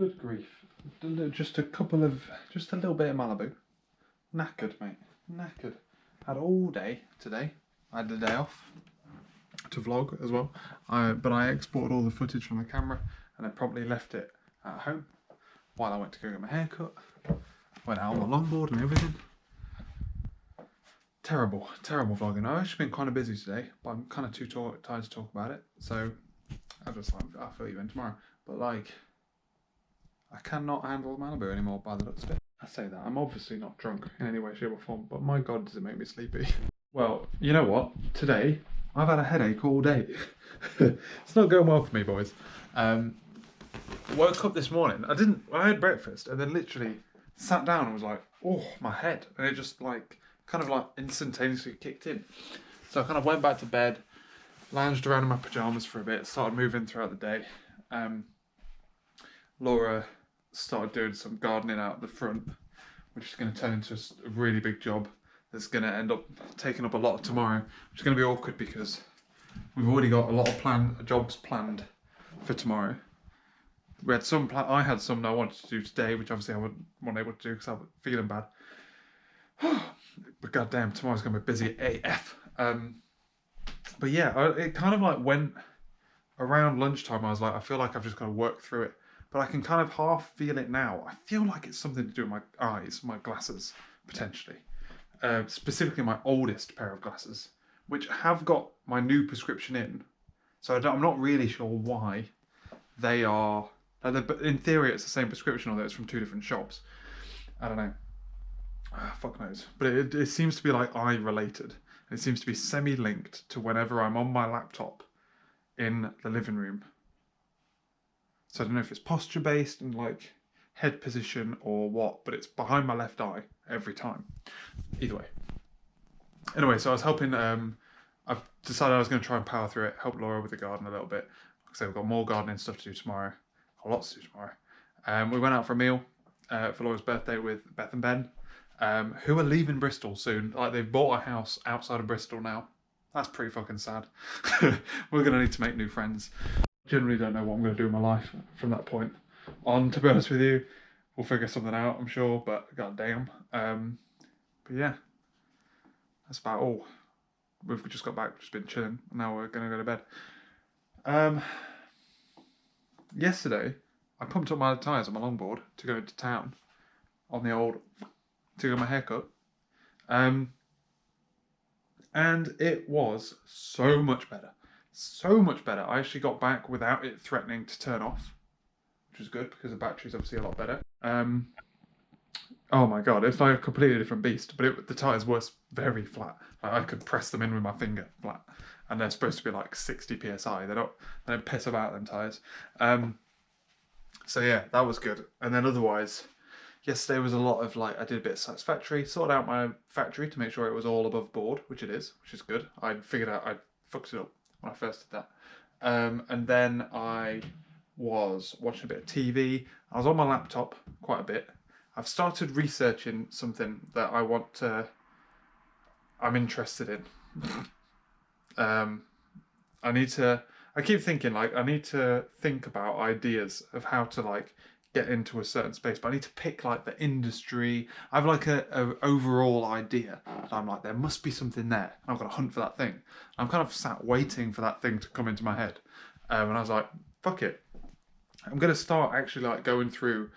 Good grief. Just a little bit of Malibu. Knackered, mate. Knackered. Had all day today. I had the day off to vlog as well. But I exported all the footage from the camera and I probably left it at home while I went to go get my hair cut. Went out on the longboard and everything. Terrible vlogging. I've actually been kind of busy today, but I'm kind of too tired to talk about it. So I'll fill you in tomorrow. But like, I cannot handle Malibu anymore by the looks of it. I say that, I'm obviously not drunk in any way, shape or form, but my God, does it make me sleepy. Well, you know what? Today, I've had a headache all day. It's not going well for me, boys. Woke up this morning, I had breakfast and then literally sat down and was like, oh, my head. And it just like, kind of like instantaneously kicked in. So I kind of went back to bed, lounged around in my pajamas for a bit, started moving throughout the day. Laura started doing some gardening out the front, which is going to turn into a really big job that's going to end up taking up a lot of tomorrow, which is going to be awkward because we've already got a lot of jobs planned for tomorrow. We had some I had some that I wanted to do today, which obviously I wasn't able to do because I was feeling bad. But goddamn, tomorrow's going to be busy AF. But yeah, it kind of like went around lunchtime. I was like, I feel like I've just got to work through it. But I can kind of half feel it now. I feel like it's something to do with my eyes, my glasses, potentially. Specifically my oldest pair of glasses, which have got my new prescription in. So I'm not really sure why they are... in theory, it's the same prescription, although it's from two different shops. I don't know. Fuck knows. But it seems to be like eye-related. It seems to be semi-linked to whenever I'm on my laptop in the living room. So I don't know if it's posture-based and like head position or what, but it's behind my left eye every time. Either way. Anyway, so I was helping, I've decided I was going to try and power through it, help Laura with the garden a little bit. Like I say, we've got more gardening stuff to do tomorrow. Lots to do tomorrow. We went out for a meal for Laura's birthday with Beth and Ben, who are leaving Bristol soon. Like, they've bought a house outside of Bristol now. That's pretty fucking sad. We're going to need to make new friends. Generally don't know what I'm going to do in my life from that point on, to be honest with you. We'll figure something out, I'm sure, but goddamn. But yeah, that's about all. We've just got back, just been chilling, and now we're going to go to bed. Yesterday, I pumped up my tyres on my longboard to go into town on the old, to get my haircut. And it was so much better. So much better. I actually got back without it threatening to turn off, which is good because the battery's obviously a lot better. Oh my God, it's like a completely different beast, but the tyres were very flat. Like, I could press them in with my finger flat, and they're supposed to be like 60 psi. They don't piss about, them tyres. So yeah, that was good. And then otherwise, yesterday was a lot of like, I did a bit of satisfactory, sorted out my factory to make sure it was all above board, which it is, which is good. I figured out I fucked it up when I first did that. And then I was watching a bit of TV. I was on my laptop quite a bit. I've started researching something that I'm interested in. I keep thinking like, I need to think about ideas of how to like get into a certain space, but I need to pick like the industry. I have like a overall idea. And I'm like, there must be something there. I've got to hunt for that thing. I'm kind of sat waiting for that thing to come into my head. And I was like, fuck it. I'm going to start actually like going through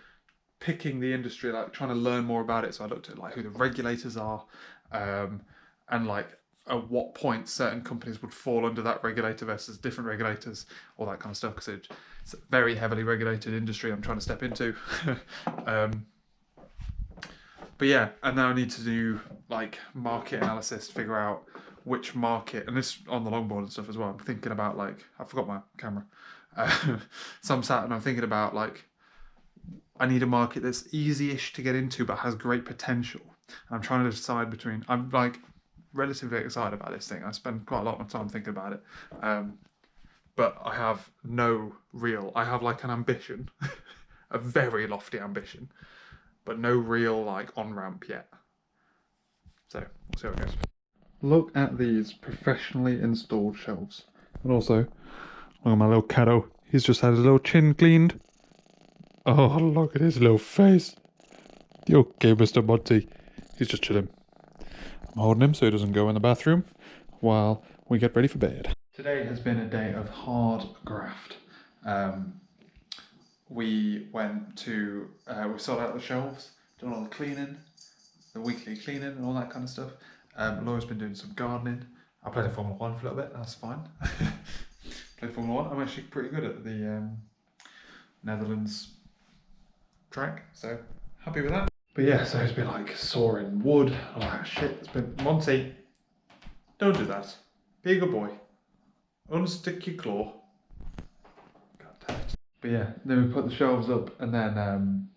picking the industry, like trying to learn more about it. So I looked at like who the regulators are, and like at what point certain companies would fall under that regulator versus different regulators, all that kind of stuff, because it's a very heavily regulated industry I'm trying to step into. But yeah, and now I need to do like market analysis to figure out which market, and this on the longboard and stuff as well. I'm thinking about like, I forgot my camera. So I'm sat and I'm thinking about like, I need a market that's easy-ish to get into but has great potential. And I'm trying to decide between, I'm like relatively excited about this thing. I spend quite a lot of time thinking about it. But I have I have like an ambition, a very lofty ambition, but no real like on-ramp yet. So we'll see how it goes. Look at these professionally installed shelves. And also, look at my little kiddo. He's just had his little chin cleaned. Oh, look at his little face. You okay, Mr. Monty? He's just chilling. I'm holding him so he doesn't go in the bathroom while we get ready for bed. Today has been a day of hard graft. We went to, we sorted out the shelves, done all the cleaning, the weekly cleaning and all that kind of stuff. Laura's been doing some gardening. I played Formula 1 for a little bit, that's fine. Played Formula 1. I'm actually pretty good at the Netherlands track, so happy with that. But yeah, so it's been like sawing wood, all that shit. It's been, Monty, don't do that. Be a good boy. Unstick your claw. God damn it. But yeah, then we put the shelves up and then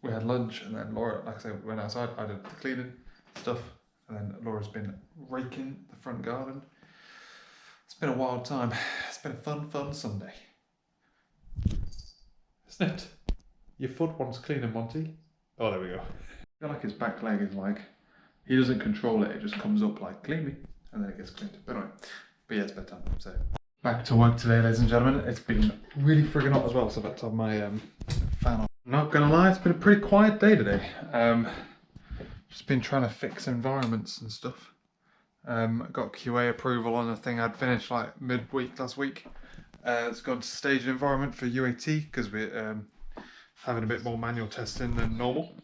we had lunch and then Laura, like I said, went outside. I did the cleaning stuff and then Laura's been raking the front garden. It's been a wild time. It's been a fun Sunday. Isn't it? Your foot wants cleaning, Monty. Oh, there we go. I feel like his back leg is like, he doesn't control it, it just comes up like, clean me, and then it gets cleaned. But anyway, but yeah, it's bedtime, so. Back to work today, ladies and gentlemen. It's been really friggin' hot as well, so I've had to have my fan on. I'm not gonna lie, it's been a pretty quiet day today. Just been trying to fix environments and stuff. Got QA approval on a thing I'd finished like midweek last week. It's gone to staged environment for UAT because we're having a bit more manual testing than normal.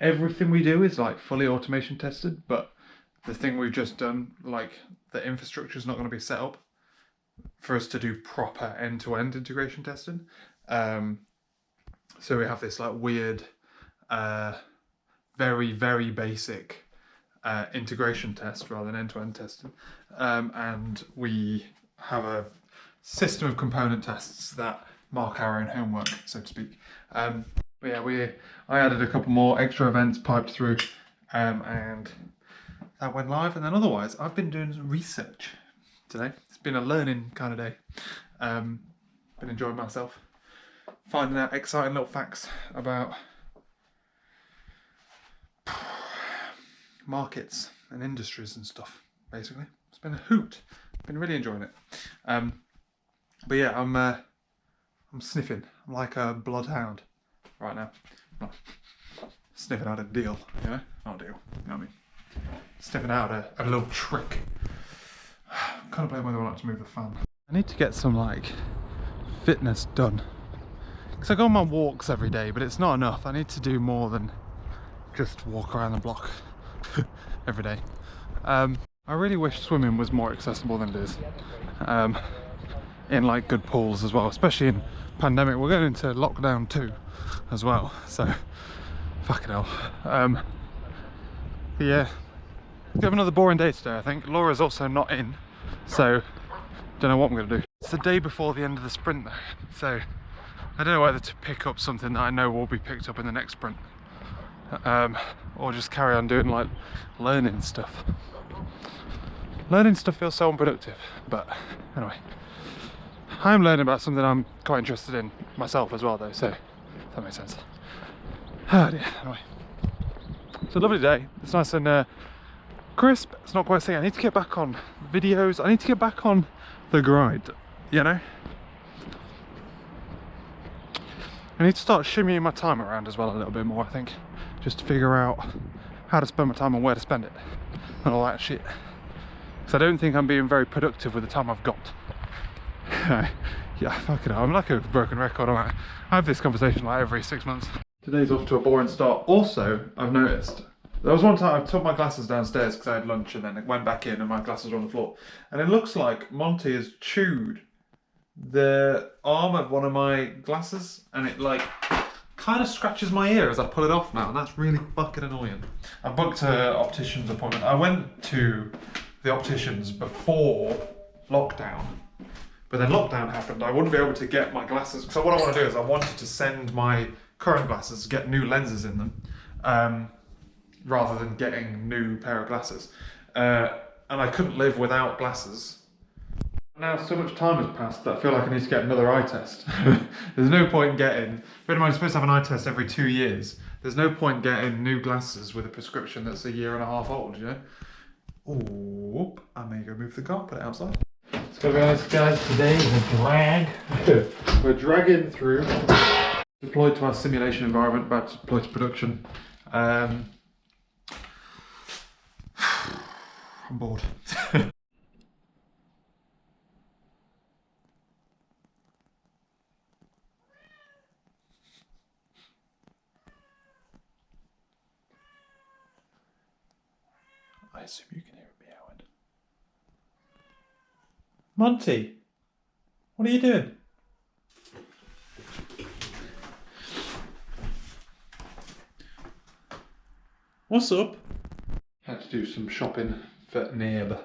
Everything we do is like fully automation tested, but the thing we've just done, like the infrastructure is not going to be set up for us to do proper end-to-end integration testing. So we have this like weird, very basic integration test rather than end-to-end testing. And we have a system of component tests that mark our own homework, so to speak. But yeah, I added a couple more extra events piped through, and that went live. And then otherwise, I've been doing some research today. It's been a learning kind of day. Been enjoying myself, finding out exciting little facts about markets and industries and stuff. Basically, it's been a hoot. Been really enjoying it. But yeah, I'm sniffing. I'm like a bloodhound right now. Not sniffing out a deal, you know? Not a deal, you know what I mean? Sniffing out a little trick. Can't blame whether I like to move the fan. I need to get some like fitness done. Because I go on my walks every day, but it's not enough. I need to do more than just walk around the block every day. I really wish swimming was more accessible than it is. In like good pools as well, especially in pandemic. We're going into lockdown 2 as well, so fucking hell. But yeah, we have another boring day today, I think. Laura's also not in, so don't know what I'm gonna do. It's the day before the end of the sprint though, so I don't know whether to pick up something that I know will be picked up in the next sprint, or just carry on doing like learning stuff. Learning stuff feels so unproductive, but anyway. I'm learning about something I'm quite interested in myself as well though, so if that makes sense. Oh dear, anyway. It's a lovely day. It's nice and crisp. It's not quite saying I need to get back on videos. I need to get back on the grind, you know? I need to start shimmying my time around as well a little bit more, I think. Just to figure out how to spend my time and where to spend it and all that shit. Because I don't think I'm being very productive with the time I've got. Yeah, fucking hell, I'm like a broken record. I have this conversation like every 6 months. Today's off to a boring start. Also, I've noticed, there was one time I took my glasses downstairs because I had lunch and then went back in and my glasses were on the floor. And it looks like Monty has chewed the arm of one of my glasses and it like kind of scratches my ear as I pull it off now, and that's really fucking annoying. I booked an optician's appointment. I went to the opticians before lockdown. But then lockdown happened. I wouldn't be able to get my glasses. So what I want to do is I wanted to send my current glasses, get new lenses in them, rather than getting a new pair of glasses. And I couldn't live without glasses. Now so much time has passed that I feel like I need to get another eye test. There's no point getting, bear in mind, I'm supposed to have an eye test every 2 years. There's no point getting new glasses with a prescription that's a 1.5 years old, you know? Oh, I may go move the car, put it outside. Let's go guys, today is a drag. We're dragging through Deployed to our simulation environment, about to deploy to production. I'm bored. I assume you can hear it meowing. Monty, what are you doing? What's up? Had to do some shopping for Nib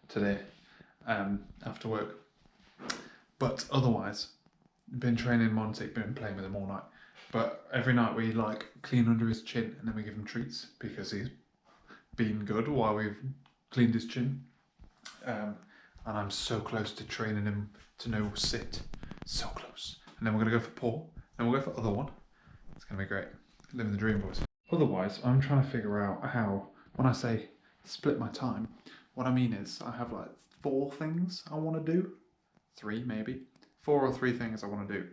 today after work. But otherwise, been training Monty, been playing with him all night. But every night we like clean under his chin and then we give him treats because he's been good while we've cleaned his chin. And I'm so close to training him to know sit. So close. And then we're going to go for paw. Then we'll go for other one. It's going to be great. Living the dream, boys. Otherwise, I'm trying to figure out how, when I say split my time, what I mean is I have like 4 things I want to do. 3 maybe. 4 or 3 things I want to do.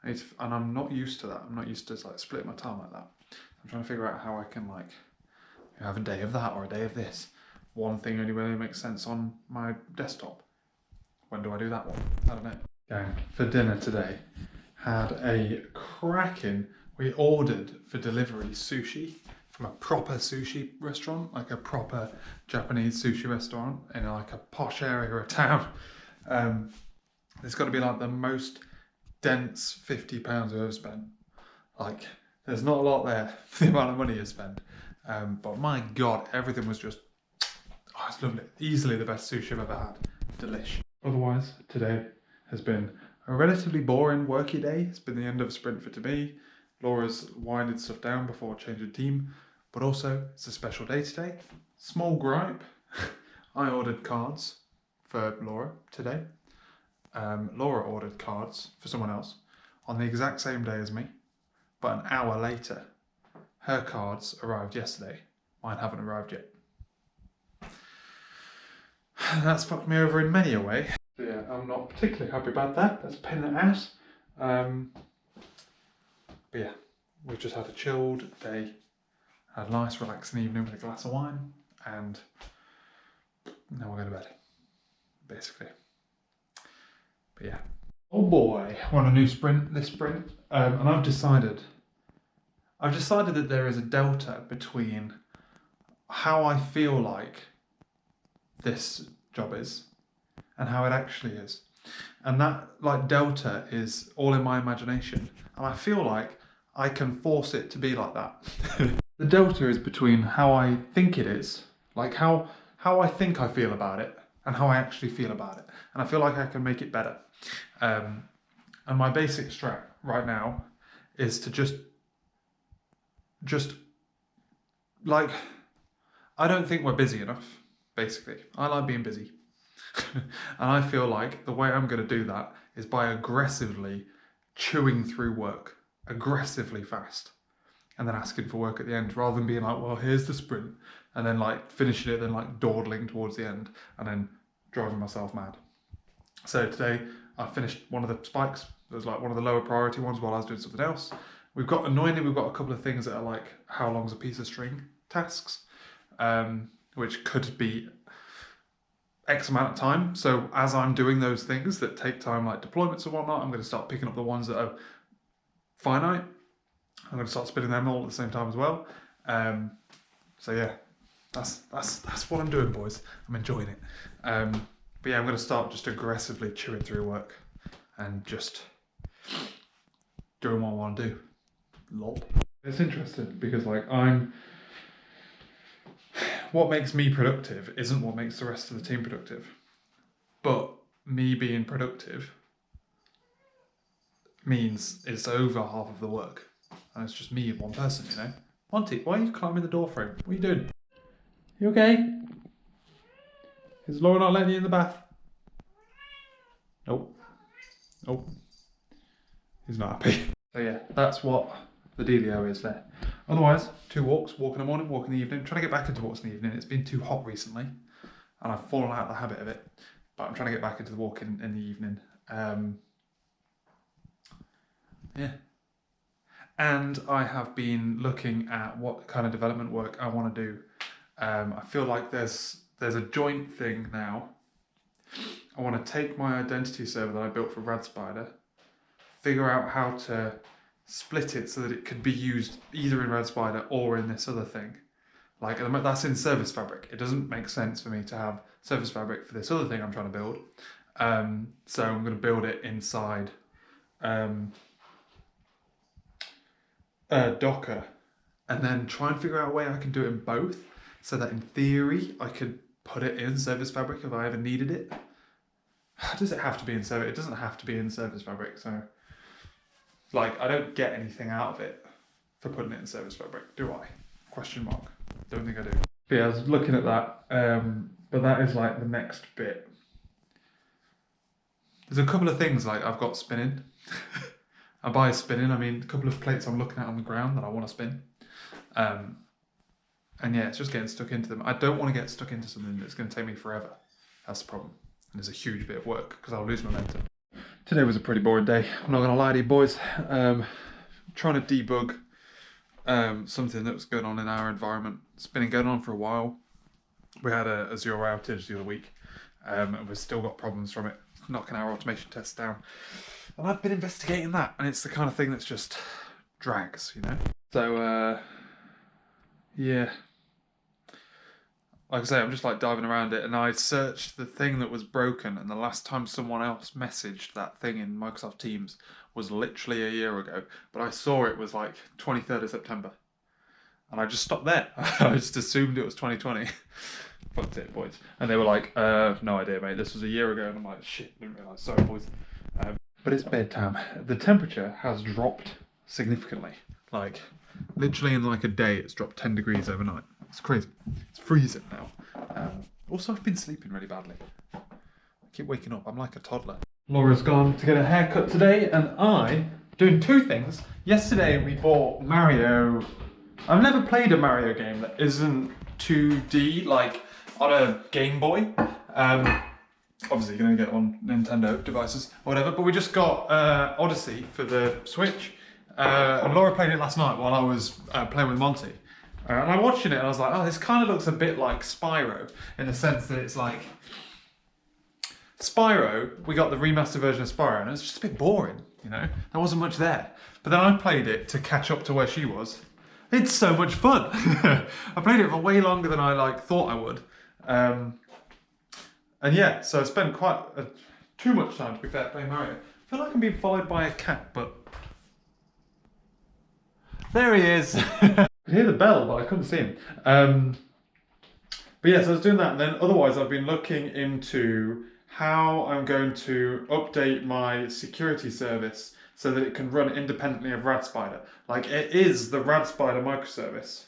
And I'm not used to that. I'm not used to like splitting my time like that. I'm trying to figure out how I can like have a day of that or a day of this. One thing only really makes sense on my desktop. When do I do that one? I don't know. Gang, for dinner today, had a cracking, we ordered for delivery sushi from a proper sushi restaurant, like a proper Japanese sushi restaurant in like a posh area of town. It's got to be like the most dense £50 I've ever spent. Like, there's not a lot there for the amount of money you spend. But my God, everything was just, oh, it's lovely. Easily the best sushi I've ever had. Delish. Otherwise, today has been a relatively boring worky day. It's been the end of sprint for me. Laura's winded stuff down before changing team, but also it's a special day today. Small gripe. I ordered cards for Laura today. Laura ordered cards for someone else on the exact same day as me, but an hour later. Her cards arrived yesterday. Mine haven't arrived yet. That's fucked me over in many a way. So yeah, I'm not particularly happy about that. That's a pain in the ass. But yeah, we've just had a chilled day. Had a nice relaxing evening with a glass of wine. And now we're going to bed. Basically. But yeah. Oh boy, want a new sprint this sprint. And I've decided that there is a delta between how I feel like this job is and how it actually is. And that like delta is all in my imagination. And I feel like I can force it to be like that. The delta is between how I think it is, like how I think I feel about it and how I actually feel about it. And I feel like I can make it better. And my basic strat right now is to just like, I don't think we're busy enough, basically. I like being busy. And I feel like the way I'm going to do that is by aggressively chewing through work, aggressively fast, and then asking for work at the end, rather than being like, well, here's the sprint, and then like finishing it, then like dawdling towards the end, and then driving myself mad. So today I finished one of the spikes. It was like one of the lower priority ones while I was doing something else. Annoyingly, we've got a couple of things that are like, how long's a piece of string tasks, which could be X amount of time. So as I'm doing those things that take time, like deployments and whatnot, I'm going to start picking up the ones that are finite. I'm going to start spinning them all at the same time as well. So yeah, that's what I'm doing, boys. I'm enjoying it. But yeah, I'm going to start just aggressively chewing through work and just doing what I want to do. Lol. It's interesting because like what makes me productive isn't what makes the rest of the team productive. But me being productive means it's over half of the work. And it's just me and one person, you know? Monty, why are you climbing the door frame? What are you doing? You okay? Is Laura not letting you in the bath? Nope. Nope. He's not happy. So yeah, that's what the dealio is there. Otherwise, 2 walks, walk in the morning, walk in the evening. Trying to get back into walks in the evening. It's been too hot recently and I've fallen out of the habit of it. But I'm trying to get back into the walk in the evening. Yeah. And I have been looking at what kind of development work I want to do. I feel like there's a joint thing now. I want to take my identity server that I built for RadSpider, figure out how to split it so that it could be used either in RadSpider or in this other thing. Like, that's in Service Fabric. It doesn't make sense for me to have Service Fabric for this other thing I'm trying to build. So I'm going to build it inside Docker, and then try and figure out a way I can do it in both, so that in theory I could put it in Service Fabric if I ever needed it. Does it have to be in Service? It doesn't have to be in Service Fabric, so like I don't get anything out of it for putting it in Service Fabric, do I? Question mark. Don't think I do. But yeah, I was looking at that, but that is like the next bit. There's a couple of things like I've got spinning. And by spinning, I mean a couple of plates I'm looking at on the ground that I want to spin. And yeah, it's just getting stuck into them. I don't want to get stuck into something that's going to take me forever. That's the problem. And it's a huge bit of work because I'll lose momentum. Today was a pretty boring day. I'm not going to lie to you boys. Trying to debug something that was going on in our environment. It's been going on for a while. We had a Azure outage the other week. And we've still got problems from it, knocking our automation tests down. And I've been investigating that, and it's the kind of thing that's just drags, you know? So, yeah. Like I say, I'm just like diving around it, and I searched the thing that was broken, and the last time someone else messaged that thing in Microsoft Teams was literally a year ago, but I saw it was like 23rd of September. And I just stopped there. I just assumed it was 2020. Fucked it, boys. And they were like, no idea, mate. This was a year ago. And I'm like, shit, didn't realise. Sorry, boys. But it's bedtime. The temperature has dropped significantly. Like, literally in like a day, it's dropped 10 degrees overnight. It's crazy. It's freezing now. Also, I've been sleeping really badly. I keep waking up. I'm like a toddler. Laura's gone to get a haircut today, and I'm doing two things. Yesterday, we bought Mario. I've never played a Mario game that isn't 2D, like on a Game Boy. Obviously, you're going to get on Nintendo devices or whatever, but we just got Odyssey for the Switch. And Laura played it last night while I was playing with Monty. And I'm watching it and I was like, oh, this kind of looks a bit like Spyro, in the sense that it's like... Spyro, we got the remastered version of Spyro, and it's just a bit boring, you know? There wasn't much there. But then I played it to catch up to where she was. It's so much fun. I played it for way longer than I thought I would. And yeah, so I spent quite too much time, to be fair, playing Mario. I feel like I'm being followed by a cat, but... There he is. I could hear the bell, but I couldn't see him. But yeah, so I was doing that, and then otherwise I've been looking into how I'm going to update my security service so that it can run independently of RadSpider. Like, it is the RadSpider microservice.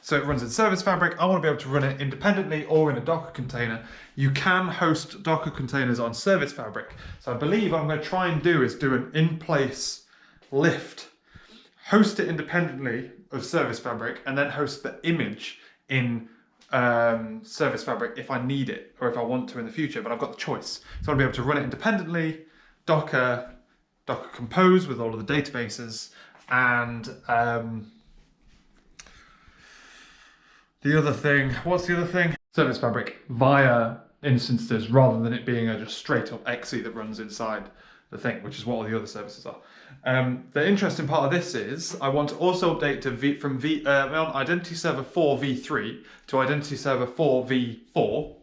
So it runs in Service Fabric. I want to be able to run it independently or in a Docker container. You can host Docker containers on Service Fabric. So I believe what I'm going to try and do is do an in-place lift, host it independently of Service Fabric, and then host the image in Service Fabric if I need it or if I want to in the future, but I've got the choice. So I'll be able to run it independently, Docker Compose with all of the databases, and the other thing, what's the other thing? Service Fabric via instances rather than it being a just straight up exe that runs inside the thing, which is what all the other services are. The interesting part of this is I want to also update to from Identity Server 4 v3 to Identity Server 4 v4.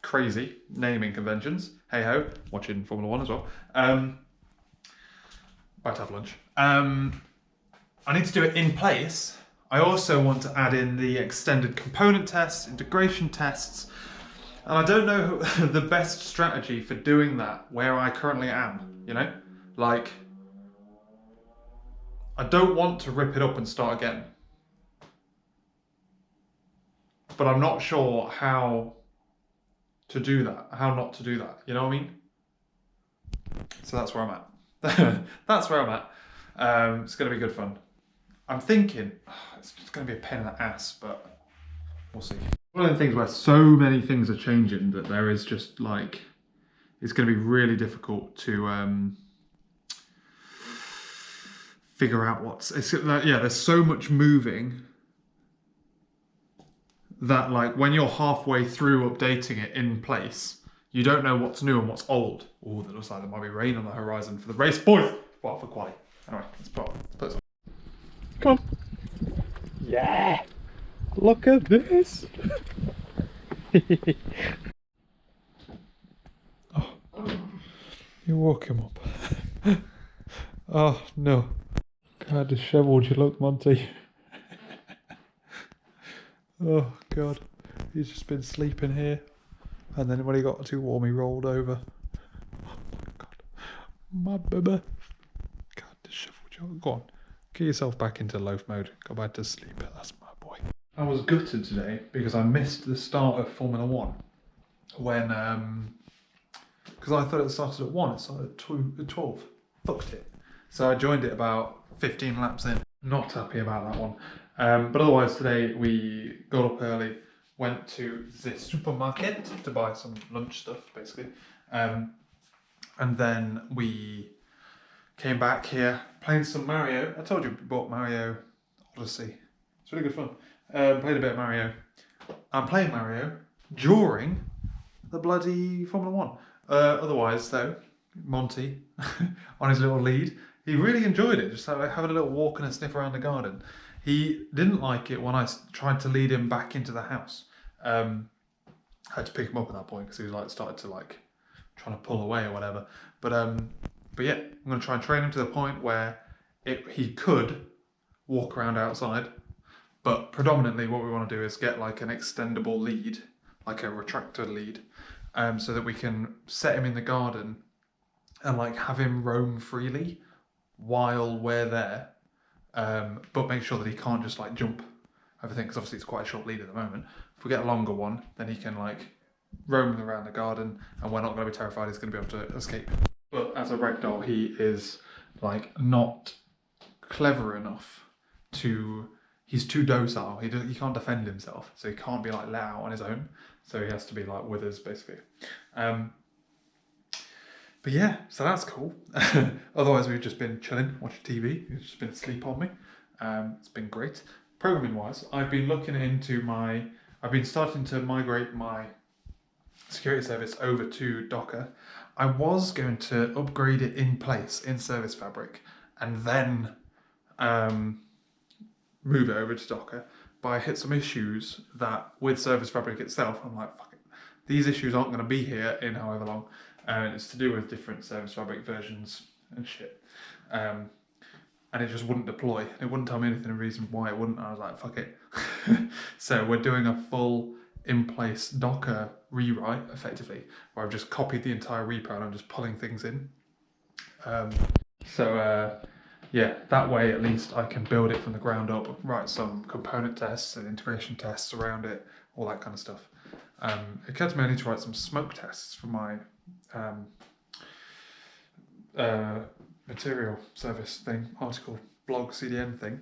Crazy naming conventions. Hey ho, watching Formula 1 as well. About to have lunch. I need to do it in place. I also want to add in the extended component tests, integration tests, and I don't know the best strategy for doing that where I currently am, you know? Like, I don't want to rip it up and start again. But I'm not sure how to do that, how not to do that, you know what I mean? So that's where I'm at. That's where I'm at. It's going to be good fun. I'm thinking, it's just going to be a pain in the ass, but we'll see. One of the things where so many things are changing that there is just like, it's going to be really difficult to figure out it's like, yeah, there's so much moving that like when you're halfway through updating it in place, you don't know what's new and what's old. Oh, that looks like there might be rain on the horizon for the race, boys. Well, for quali. Anyway, let's put this on. Come on. Yeah. Look at this. Oh, you woke him up. Oh no. How dishevelled you look, Monty. Oh god. He's just been sleeping here. And then when he got too warm, he rolled over. Oh my god. My baby. God, dishevelled you. Go on. Get yourself back into loaf mode. Go back to sleep. That's my boy. I was gutted today because I missed the start of Formula 1. When, because I thought it started at 1. It started at 12. Fucked it. So I joined it about 15 laps in. Not happy about that one. But otherwise today we got up early, went to the supermarket to buy some lunch stuff basically. And then we came back here, playing some Mario. I told you we bought Mario Odyssey. It's really good fun. Played a bit of Mario. I'm playing Mario during the bloody Formula 1. Otherwise though, Monty, on his little lead, he really enjoyed it, just having a little walk and a sniff around the garden. He didn't like it when I tried to lead him back into the house. I had to pick him up at that point because he was like started to like trying to pull away or whatever. But yeah, I'm going to try and train him to the point where he could walk around outside. But predominantly what we want to do is get like an extendable lead, like a retractor lead, so that we can set him in the garden and like have him roam freely while we're there, but make sure that he can't just like jump everything, because obviously it's quite a short lead at the moment. If we get a longer one, then he can like roam around the garden and we're not going to be terrified he's going to be able to escape. But as a ragdoll, he is like not clever enough to, he's too docile. He can't defend himself, so he can't be like let out on his own, so he has to be like with us basically. But yeah, so that's cool. Otherwise, we've just been chilling, watching TV. He's just been asleep on me. It's been great. Programming wise, I've been looking into I've been starting to migrate my security service over to Docker. I was going to upgrade it in place in Service Fabric and then move it over to Docker. But I hit some issues that with Service Fabric itself, I'm like, fuck it. These issues aren't going to be here in however long. And it's to do with different Service Fabric versions and shit. And it just wouldn't deploy. It wouldn't tell me anything, a reason why it wouldn't. I was like, fuck it. So we're doing a full in-place Docker rewrite, effectively, where I've just copied the entire repo and I'm just pulling things in. Yeah, that way at least I can build it from the ground up, write some component tests and integration tests around it, all that kind of stuff. It occurred to me I need to write some smoke tests for my material service thing, article, blog, CDN thing.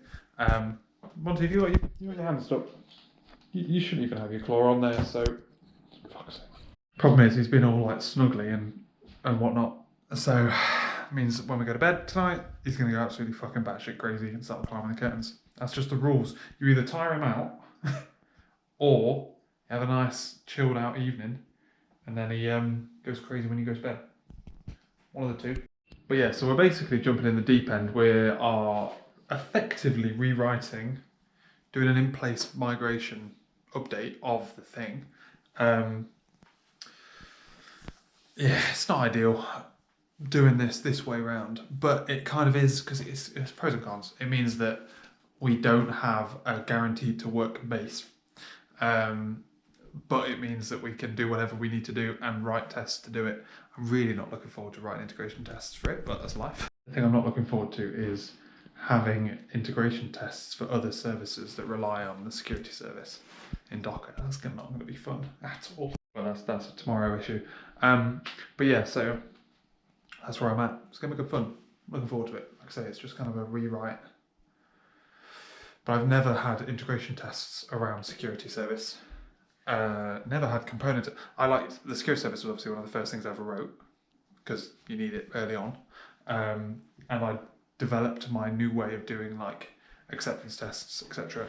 Monty, you got your hands up. You shouldn't even have your claw on there, so fuck's sake. Problem is he's been all like snuggly and whatnot, so it means when we go to bed tonight, he's gonna go absolutely fucking batshit crazy and start climbing the curtains. That's just the rules. You either tire him out or have a nice chilled out evening, and then he goes crazy when he goes to bed. One of the two. But yeah, so we're basically jumping in the deep end. We are effectively rewriting, doing an in-place migration update of the thing. Yeah, it's not ideal doing this way around, but it kind of is, because it's pros and cons. It means that we don't have a guaranteed to work base. But it means that we can do whatever we need to do and write tests to do it. I'm really not looking forward to writing integration tests for it, but that's life. The thing I'm not looking forward to is having integration tests for other services that rely on the security service in Docker. That's not going to be fun at all. But that's a tomorrow issue. But yeah, so that's where I'm at. It's going to be good fun. I'm looking forward to it. Like I say, it's just kind of a rewrite. But I've never had integration tests around security service. Never had component. I liked the security service was obviously one of the first things I ever wrote because you need it early on, and I developed my new way of doing like acceptance tests, etc.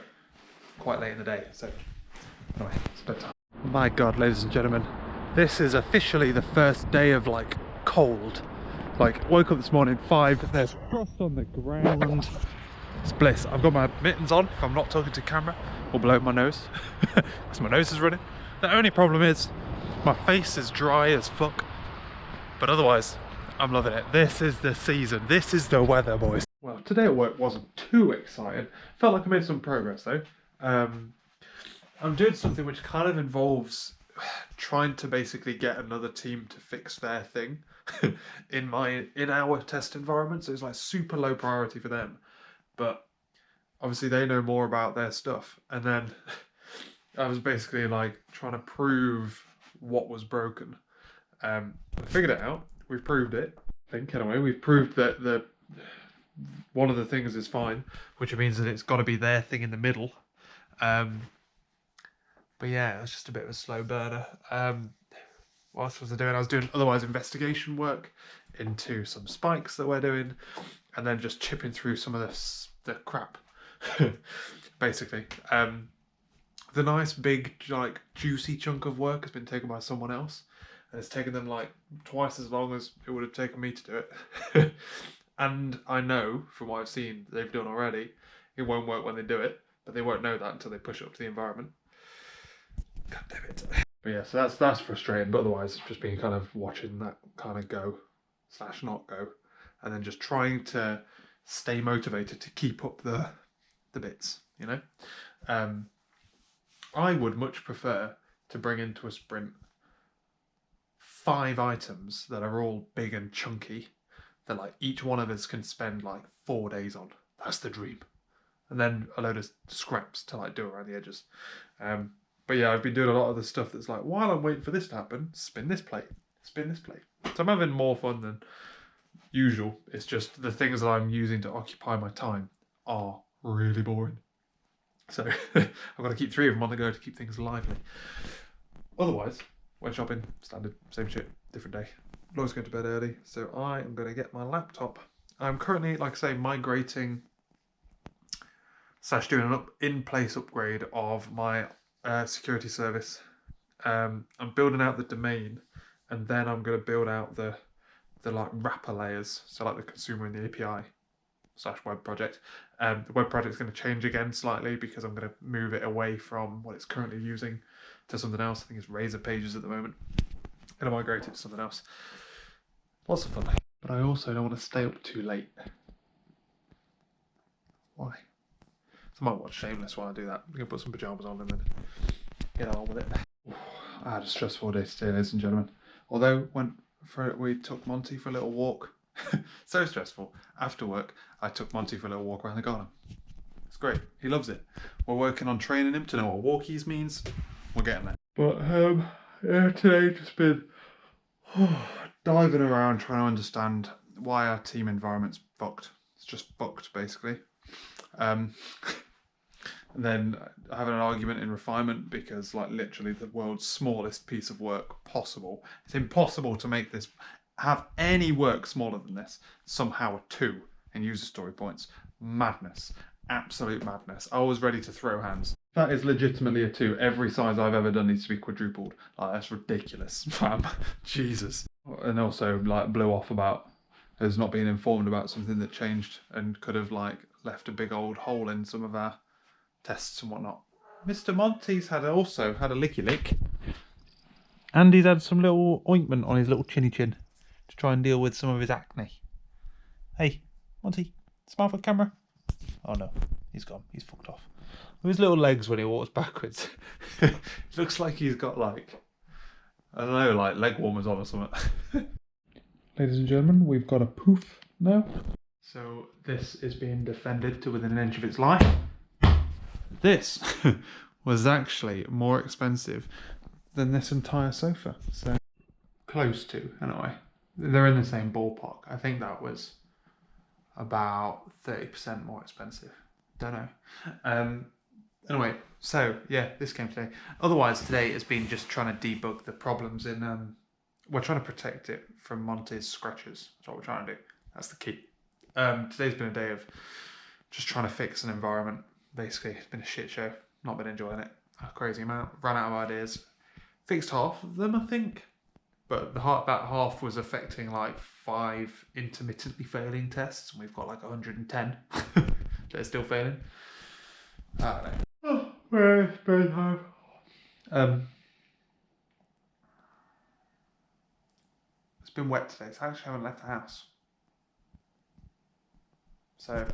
quite late in the day. So anyway, it's bedtime. My God, ladies and gentlemen, this is officially the first day of like cold. Like, woke up this morning 5, there's frost on the ground. It's bliss. I've got my mittens on if I'm not talking to camera or blow my nose because my nose is running. The only problem is my face is dry as fuck, but otherwise I'm loving it. This is the season. This is the weather, boys. Well, today at work wasn't too exciting. Felt like I made some progress though. I'm doing something which kind of involves trying to basically get another team to fix their thing in our test environment. So it's like super low priority for them, but obviously they know more about their stuff. And then I was basically like trying to prove what was broken. I figured it out. We've proved it. I think anyway, we've proved that one of the things is fine, which means that it's got to be their thing in the middle. But yeah, it was just a bit of a slow burner. What else was I doing? I was doing otherwise investigation work into some spikes that we're doing, and then just chipping through some of the crap, basically. The nice big like juicy chunk of work has been taken by someone else, and it's taken them like twice as long as it would have taken me to do it. And I know from what I've seen they've done already, it won't work when they do it, but they won't know that until they push it up to the environment. God damn it. But yeah, so that's frustrating, but otherwise it's just been kind of watching that kind of go / not go, and then just trying to stay motivated to keep up the bits, you know. I would much prefer to bring into a sprint 5 items that are all big and chunky that like each one of us can spend like 4 days on. That's the dream. And then a load of scraps to like do around the edges. But yeah, I've been doing a lot of the stuff that's like, while I'm waiting for this to happen, spin this plate, spin this plate. So I'm having more fun than usual. It's just the things that I'm using to occupy my time are really boring. So I've got to keep 3 of them on the go to keep things lively. Otherwise, went shopping, standard, same shit, different day. Always going to bed early, so I am going to get my laptop. I'm currently, like I say, migrating / doing an in-place upgrade of my security service. I'm building out the domain, and then I'm going to build out the like wrapper layers, so like the consumer and the API / web project. The web project is going to change again slightly because I'm going to move it away from what it's currently using to something else. I think it's Razor Pages at the moment. Going to migrate it to something else. Lots of fun. But I also don't want to stay up too late. Why? So I might watch Shameless while I do that. I'm going to put some pyjamas on and then get on with it. I had a stressful day today, ladies and gentlemen. Although we took Monty for a little walk. So stressful. After work, I took Monty for a little walk around the garden. It's great. He loves it. We're working on training him to know what Walkies means. We're getting there. But yeah, today just been diving around trying to understand why our team environment's fucked. It's just fucked, basically. And then having an argument in refinement because, like, literally the world's smallest piece of work possible. It's impossible to make this have any work smaller than this. Somehow a 2 in user story points. Madness. Absolute madness. I was ready to throw hands. That is legitimately a 2. Every size I've ever done needs to be quadrupled. Like, that's ridiculous, fam. Jesus. And also, like, blew off about us not being informed about something that changed and could have, like, left a big old hole in some of our tests and whatnot. Mr. Monty's also had a licky lick. And he's had some little ointment on his little chinny chin to try and deal with some of his acne. Hey, Monty, smile for the camera. Oh no, he's gone. He's fucked off. With his little legs when he walks backwards. It looks like he's got like, I don't know, like leg warmers on or something. Ladies and gentlemen, we've got a poof now. So this is being defended to within an inch of its life. This was actually more expensive than this entire sofa. So close to, anyway. They're in the same ballpark. I think that was about 30% more expensive. Don't know. Anyway, so yeah, this came today. Otherwise, today has been just trying to debug the problems in. We're trying to protect it from Monty's scratches. That's what we're trying to do. That's the key. Today's been a day of just trying to fix an environment. Basically, it's been a shit show. Not been enjoying it a crazy amount. Ran out of ideas. Fixed half of them, I think. But that half was affecting like 5 intermittently failing tests, and we've got like 110 that are still failing. I don't know. Oh, where's bedtime? It's been wet today, so I actually haven't left the house. So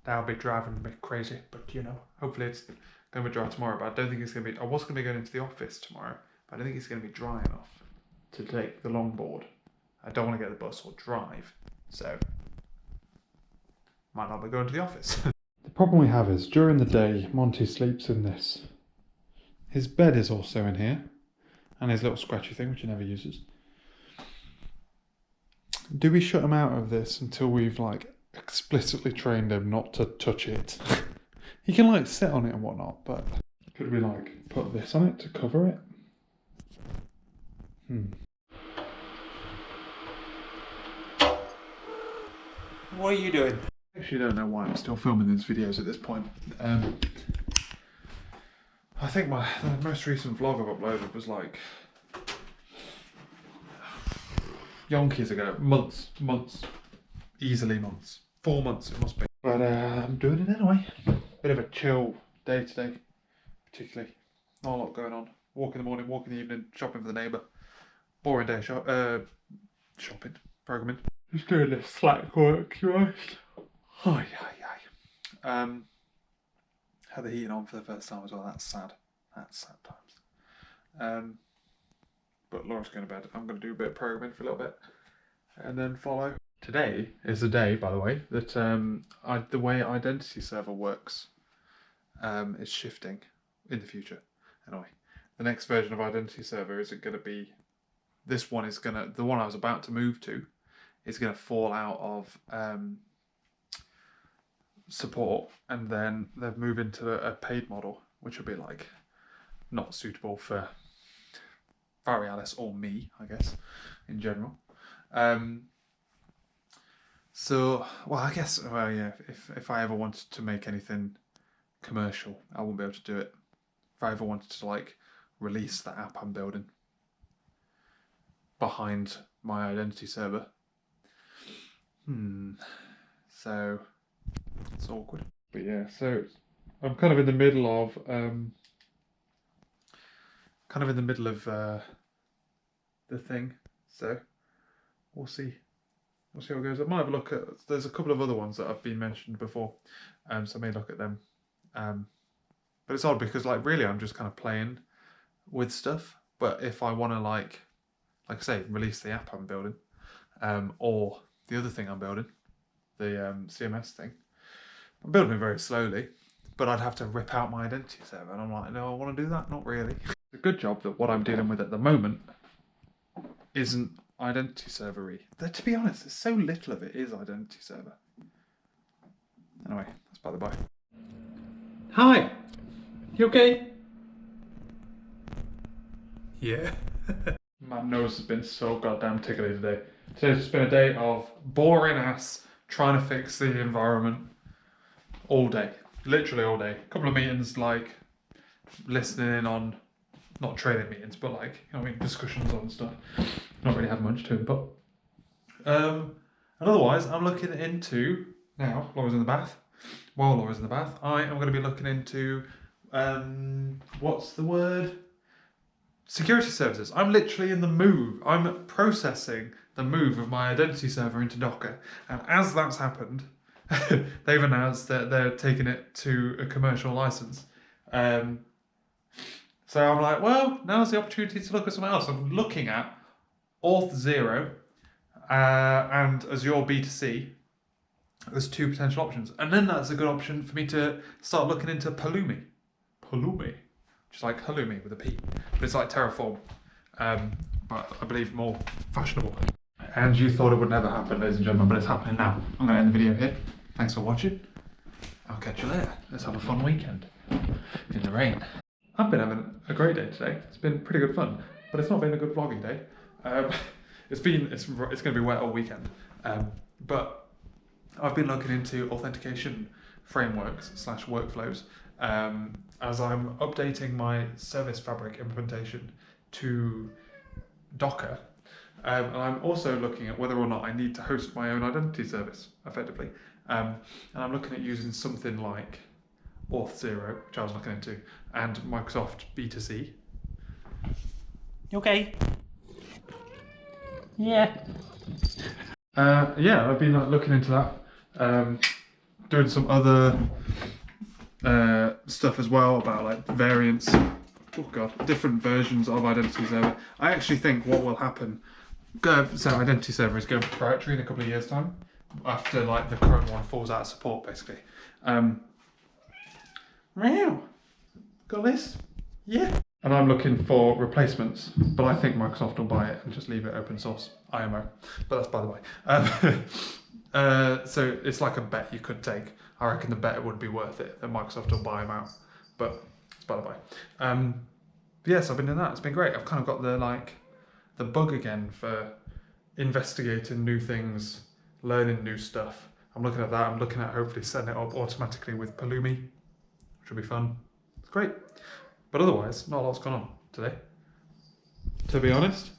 that'll be driving me crazy, but you know, hopefully it's going to be dry tomorrow. But I don't think it's going to be. I was going to be going into the office tomorrow, but I don't think it's going to be dry enough to take the longboard. I don't want to get the bus or drive, so might not be going to the office. The problem we have is during the day, Monty sleeps in this. His bed is also in here, and his little scratchy thing, which he never uses. Do we shut him out of this until we've like explicitly trained him not to touch it? He can like sit on it and whatnot, but could we like put this on it to cover it? What are you doing? I actually don't know why I'm still filming these videos at this point. I think the most recent vlog I've uploaded was like yonkies ago. Months. Easily months. 4 months it must be. But I'm doing it anyway. Bit of a chill day today, particularly. Not a lot going on. Walk in the morning, walk in the evening, shopping for the neighbour. Boring day shopping, programming. Just doing this Slack work, right? Had the heating on for the first time as well. That's sad. That's sad times. But Laura's going to bed. I'm going to do a bit of programming for a little bit and then follow. Today is the day, by the way, that the way Identity Server works is shifting in the future. Anyway, the next version of Identity Server isn't going to be. This one is going to. The one I was about to move to is going to fall out of support, and then they've moved into a paid model, which will be like not suitable for Varialis or me, I guess, in general. So, well, I guess, well, yeah, if I ever wanted to make anything commercial, I wouldn't be able to do it. If I ever wanted to, like, release the app I'm building behind my Identity Server. So, it's awkward. But yeah, so I'm kind of in the middle of, the thing, so we'll see. We'll see how it goes. I might have a look at. There's a couple of other ones that have been mentioned before, so I may look at them. But it's odd because, like, really, I'm just kind of playing with stuff. But if I want to, like I say, release the app I'm building, or the other thing I'm building, the CMS thing, I'm building it very slowly. But I'd have to rip out my Identity Server, and I'm like, no, I want to do that. Not really. It's a good job that what I'm dealing with at the moment isn't Identity Server-y. To be honest, there's so little of it is Identity Server. Anyway, that's by the by. Hi! You okay? Yeah. My nose has been so goddamn tickly today. Today's just been a day of boring ass trying to fix the environment all day. Literally all day. A couple of meetings, like listening in on, not training meetings, but like, you know what I mean, discussions on stuff. Not really have much to input. And otherwise, I'm looking into, now, Laura's in the bath. While Laura's in the bath, I am going to be looking into, what's the word? Security services. I'm literally in the move. I'm processing the move of my Identity Server into Docker. And as that's happened, they've announced that they're taking it to a commercial license. So I'm like, well, now's the opportunity to look at something else. I'm looking at Auth0 and Azure B2C as 2 potential options. And then that's a good option for me to start looking into Pulumi. Pulumi, which is like halloumi with a P. But it's like Terraform, but I believe more fashionable. And you thought it would never happen, ladies and gentlemen, but it's happening now. I'm going to end the video here. Thanks for watching. I'll catch you later. Let's have a fun weekend in the rain. I've been having a great day today. It's been pretty good fun, but it's not been a good vlogging day. It's going to be wet all weekend. But I've been looking into authentication frameworks / workflows as I'm updating my Service Fabric implementation to Docker. And I'm also looking at whether or not I need to host my own identity service effectively. And I'm looking at using something like Auth0, which I was looking into, and Microsoft B2C. You okay? Yeah. Yeah, I've been looking into that, doing some other stuff as well about like variants. Oh god, different versions of identity server. I actually think what will happen. So identity server is going proprietary in a couple of years' time, after like the current one falls out of support, basically. Meow. Got this? Yeah. And I'm looking for replacements, but I think Microsoft will buy it and just leave it open source. IMO. But that's by the way. So it's like a bet you could take. I reckon the bet would be worth it that Microsoft will buy them out. But it's by the way. Yes, I've been doing that. It's been great. I've kind of got the bug again for investigating new things, learning new stuff. I'm looking at that. I'm looking at hopefully setting it up automatically with Pulumi, which will be fun. It's great. But otherwise, not a lot's gone on today. To be honest,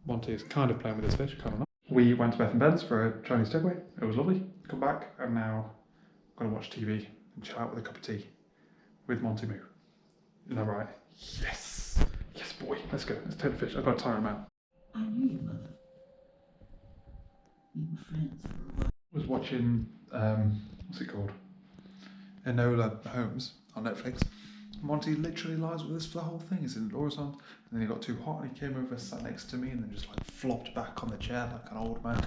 Monty is kind of playing with his fish, kind of not. We went to Beth and Ben's for a Chinese takeaway. It was lovely. Come back, and now I'm going to watch TV and chill out with a cup of tea with Monty Moo. Isn't that right? Yes! Yes, boy. Let's go. Let's take the fish. I've got to tire him out. I knew you would. Meet my friends for a while. I was watching, what's it called? Enola Holmes on Netflix. Monty literally lies with us for the whole thing. He's in Laura's arms, and then he got too hot and he came over, sat next to me, and then just like flopped back on the chair like an old man.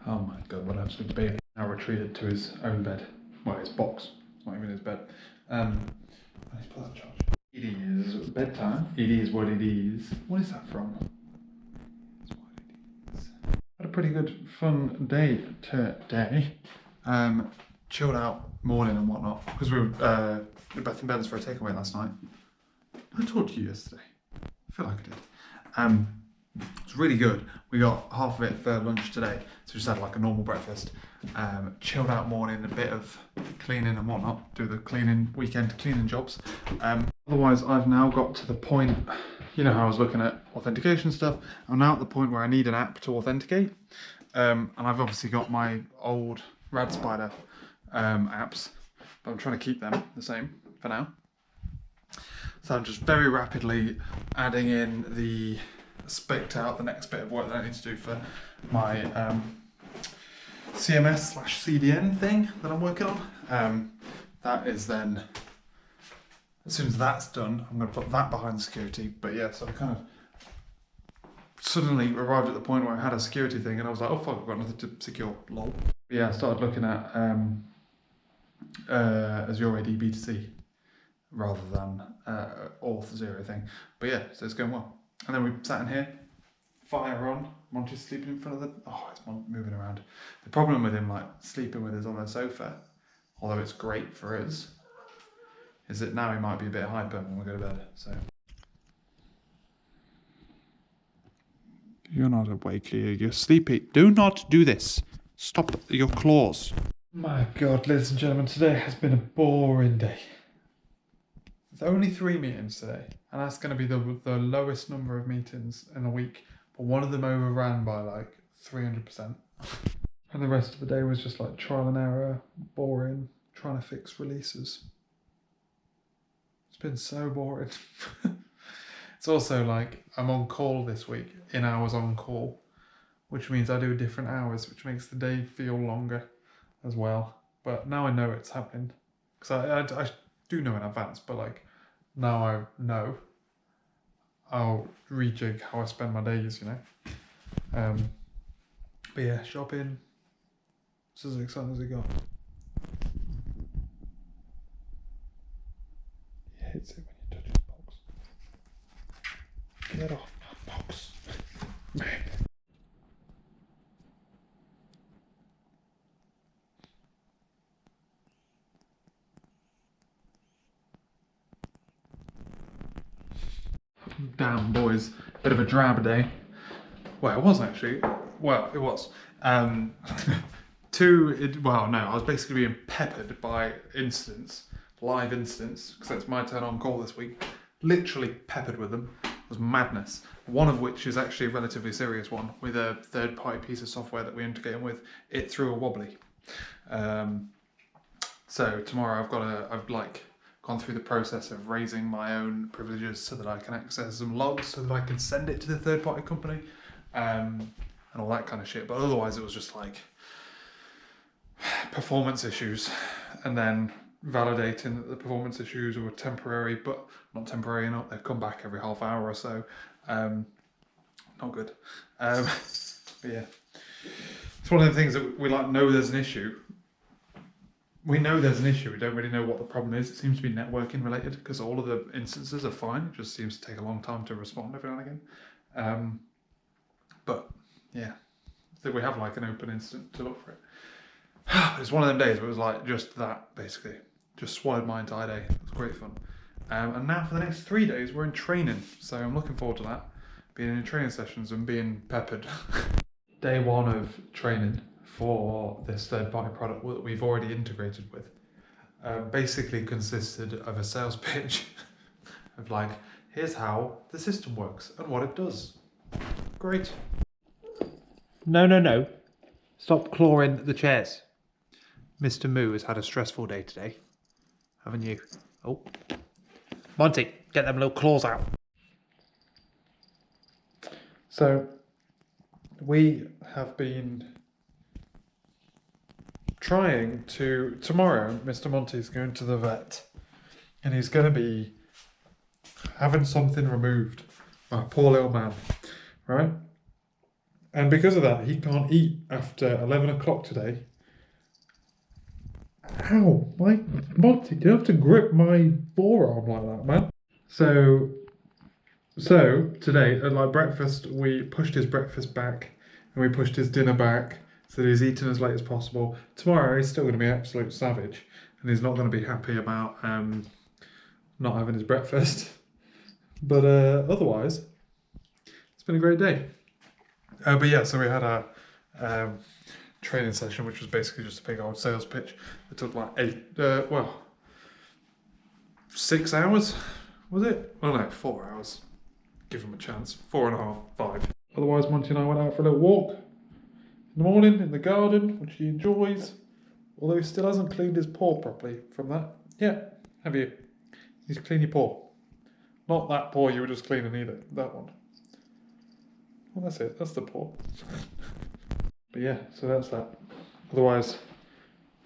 Oh my god, what an absolute baby. Now retreated to his own bed. Well, his box. It's not even his bed. I need to put that in charge. It is bedtime. It is what it is. What is that from? It's what it is. Had a pretty good fun day today. Chilled out morning and whatnot, because we were at Beth and Ben's for a takeaway last night. I told you yesterday. I feel like I did. It's really good. We got half of it for lunch today, so we just had like a normal breakfast. Chilled out morning, a bit of cleaning and whatnot. Do the weekend cleaning jobs. Otherwise, I've now got to the point. You know how I was looking at authentication stuff. I'm now at the point where I need an app to authenticate, and I've obviously got my old RadSpider apps, but I'm trying to keep them the same for now. So I'm just very rapidly adding in spec'd out the next bit of work that I need to do for my CMS / CDN thing that I'm working on. That is then, as soon as that's done, I'm going to put that behind security. But yeah, so I kind of suddenly arrived at the point where I had a security thing and I was like, oh fuck, I've got nothing to secure, lol. But yeah, I started looking at Azure AD B2C rather than Auth0 thing. But yeah, so it's going well. And then we sat in here, fire on, Monty's sleeping in front of it's moving around. The problem with him like sleeping with us on the sofa, although it's great for us, is that now he might be a bit hyper when we go to bed, so. You're not awake here, you're sleepy. Do not do this. Stop your claws. My god, ladies and gentlemen, today has been a boring day. There's only 3 meetings today, and that's going to be the lowest number of meetings in a week, but one of them overran by like 300%. And the rest of the day was just like trial and error, boring, trying to fix releases. It's been so boring. It's also like I'm on call this week, in hours on call, which means I do different hours, which makes the day feel longer as well. But now I know it's happening, because I do know in advance, but like now I know I'll rejig how I spend my days, you know. But yeah, shopping, it's as exciting as it got. He hates it when you touch his box. Get off my box. Damn, boys. Bit of a drab day. Well, it was actually. Well, it was. Well, no, I was basically being peppered by live incidents, because it's my turn on call this week. Literally peppered with them. It was madness. One of which is actually a relatively serious one with a third-party piece of software that we integrate with. It threw a wobbly. So tomorrow I've gone through the process of raising my own privileges so that I can access some logs so that I can send it to the third-party company, and all that kind of shit. But otherwise it was just like performance issues, and then validating that the performance issues were temporary, but not temporary enough. They've come back every half hour or so. Not good. But yeah, it's one of the things that we know there's an issue. We know there's an issue. We don't really know what the problem is. It seems to be networking related because all of the instances are fine. It just seems to take a long time to respond every now and again. But yeah, so we have like an open incident to look for it. It's one of them days where it was like just that, basically. Just swallowed my entire day. It was great fun. And now for the next 3 days, we're in training. So I'm looking forward to that. Being in training sessions and being peppered. Day 1 of training for this third-party product that we've already integrated with basically consisted of a sales pitch of like, here's how the system works and what it does. Great. No. Stop clawing the chairs. Mr. Moo has had a stressful day today, haven't you? Oh. Monty, get them little claws out. So, we have been trying to... Tomorrow, Mr. Monty's going to the vet, and he's going to be having something removed. Oh, poor little man, right? And because of that, he can't eat after 11 o'clock today. Ow, Monty, you have to grip my forearm like that, man. So today, at like breakfast, we pushed his breakfast back and we pushed his dinner back so that he's eating as late as possible. Tomorrow, he's still going to be absolute savage and he's not going to be happy about not having his breakfast. But otherwise, it's been a great day. But yeah, so we had a training session, which was basically just a big old sales pitch. It took like 6 hours, was it? Well, no, 4 hours. Give him a chance. 4.5, 5. Otherwise, Monty and I went out for a little walk in the morning in the garden, which he enjoys. Although he still hasn't cleaned his paw properly from that. Yeah, have you? He's clean your paw. Not that paw you were just cleaning either. That one. Well, that's it. That's the paw. But yeah, so that's that. Otherwise,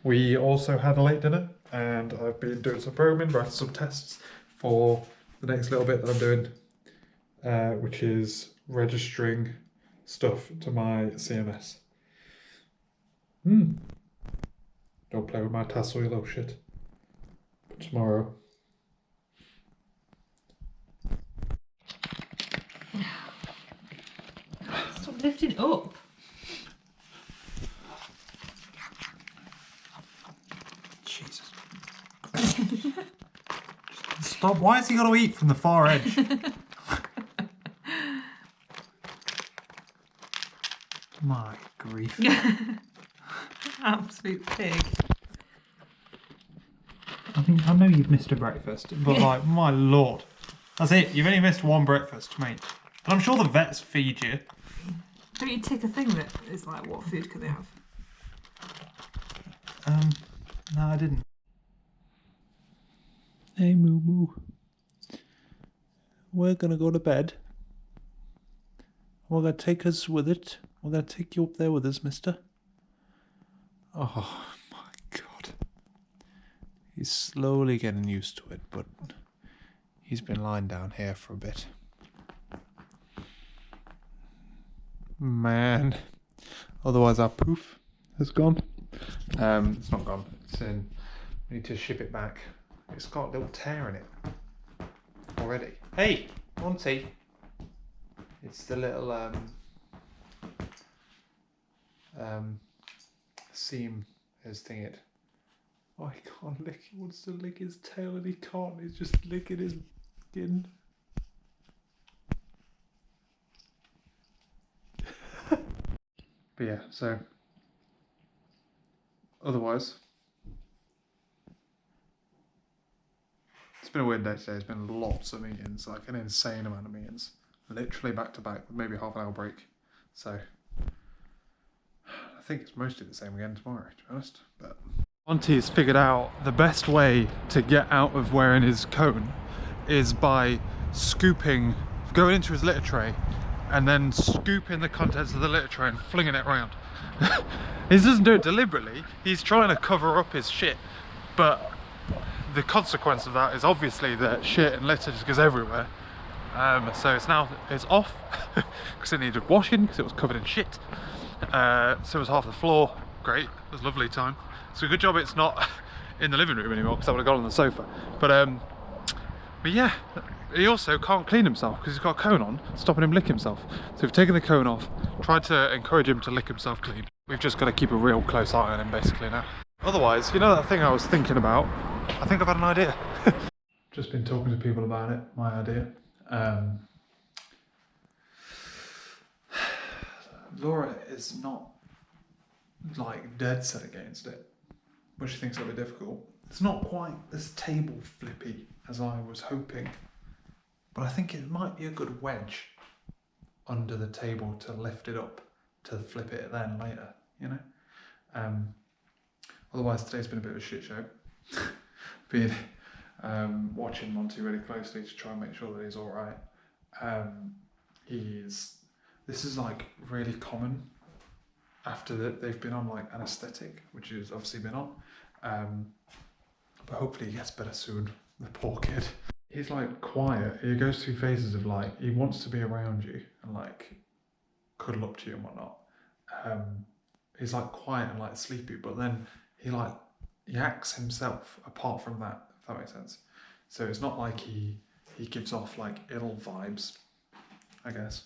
we also had a late dinner, and I've been doing some programming, writing some tests for the next little bit that I'm doing, which is registering stuff to my CMS. Don't play with my tassel, you little shit. But tomorrow. Stop lifting up. Jesus. Stop. Why has he got to eat from the far edge? My grief. Absolute pig. I know you've missed a breakfast, but like, my lord. That's it. You've only missed one breakfast, mate. And I'm sure the vets feed you. Don't you tick a thing that is like, what food can they have? No, I didn't. Hey, Moo Moo. We're gonna go to bed. We're gonna take us with it. We're gonna take you up there with us, mister. Oh, my God. He's slowly getting used to it, but he's been lying down here for a bit. Man. Otherwise our poof has gone. It's not gone. It's in. We need to ship it back. It's got a little tear in it already. Hey, Monty. It's the little seam is thingy. Oh, he can't lick. He wants to lick his tail and he can't. He's just licking his skin. But yeah, so otherwise, it's been a weird day today. There's been lots of meetings, like an insane amount of meetings, literally back to back with maybe half an hour break. So I think it's mostly the same again tomorrow, to be honest. But Monty's figured out the best way to get out of wearing his cone is by going into his litter tray and then scooping the contents of the litter tray and flinging it around. He doesn't do it deliberately, he's trying to cover up his shit, but the consequence of that is obviously that shit and litter just goes everywhere. So it's off because it needed washing because it was covered in shit. So it was half the floor. Great, it was a lovely time. So good job it's not in the living room anymore because I would have gone on the sofa. But yeah, he also can't clean himself because he's got a cone on, stopping him lick himself. So we've taken the cone off, tried to encourage him to lick himself clean. We've just got to keep a real close eye on him basically now. Otherwise, you know that thing I was thinking about? I think I've had an idea. Just been talking to people about it, my idea. Laura is not like dead set against it, but she thinks it'll be difficult. It's not quite as table flippy as I was hoping, but I think it might be a good wedge under the table to lift it up to flip it then later, you know. Otherwise today's been a bit of a shit show. Been watching Monty really closely to try and make sure that he's all right. This is like really common after that they've been on like anaesthetic, which he's obviously been on. But hopefully he gets better soon, the poor kid. He's like quiet, he goes through phases of like, he wants to be around you and like cuddle up to you and whatnot. He's like quiet and like sleepy, but then he like yaks himself apart from that, if that makes sense. So it's not like he gives off like ill vibes, I guess.